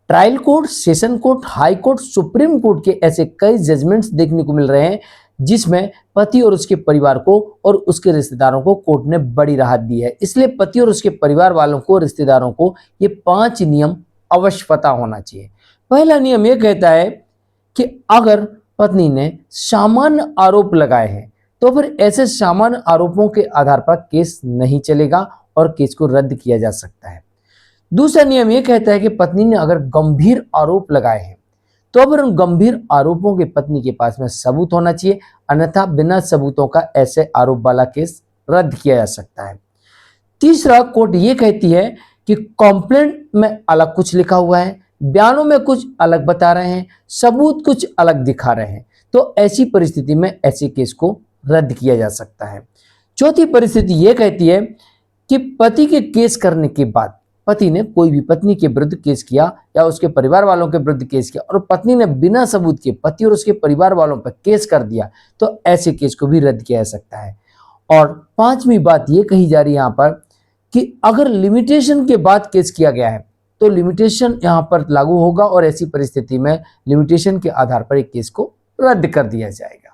Trial court, session court, high court, supreme court के ऐसे कई जजमेंट्स देखने को मिल रहे हैं जिसमें पति और उसके परिवार को और उसके रिश्तेदारों को कोर्ट ने बड़ी राहत दी है। इसलिए पति और उसके परिवार वालों को, रिश्तेदारों को ये 5 नियम अवश्य पता होना चाहिए। पहला नियम ये कहता है कि अगर पत्नी ने सामान्य आरोप लगाए हैं तो फिर ऐसे सामान्य आरोपों के आधार पर केस नहीं चलेगा और केस को रद्द किया जा सकता है। दूसरा नियम यह कहता है कि पत्नी ने अगर गंभीर आरोप लगाए हैं तो फिर उन गंभीर आरोपों के पत्नी के पास में सबूत होना चाहिए, अन्यथा बिना सबूतों का ऐसे आरोप वाला केस रद्द किया जा सकता है। तीसरा, कोर्ट ये कहती है कि कंप्लेंट में अलग कुछ लिखा हुआ है, बयानों में कुछ अलग बता रहे हैं, सबूत कुछ अलग दिखा रहे हैं, तो ऐसी परिस्थिति में ऐसे केस को रद्द किया जा सकता है। चौथी परिस्थिति यह कहती है कि पति के केस करने के बाद पति ने कोई भी पत्नी के विरुद्ध केस किया या उसके परिवार वालों के विरुद्ध केस किया और पत्नी ने बिना सबूत के पति और उसके परिवार वालों पर केस कर दिया, तो ऐसे केस को भी रद्द किया जा सकता है। और पांचवी बात यह कही जा रही है यहां पर कि अगर लिमिटेशन के बाद केस किया गया है तो लिमिटेशन यहां पर लागू होगा और ऐसी परिस्थिति में लिमिटेशन के आधार पर एक केस को रद्द कर दिया जाएगा।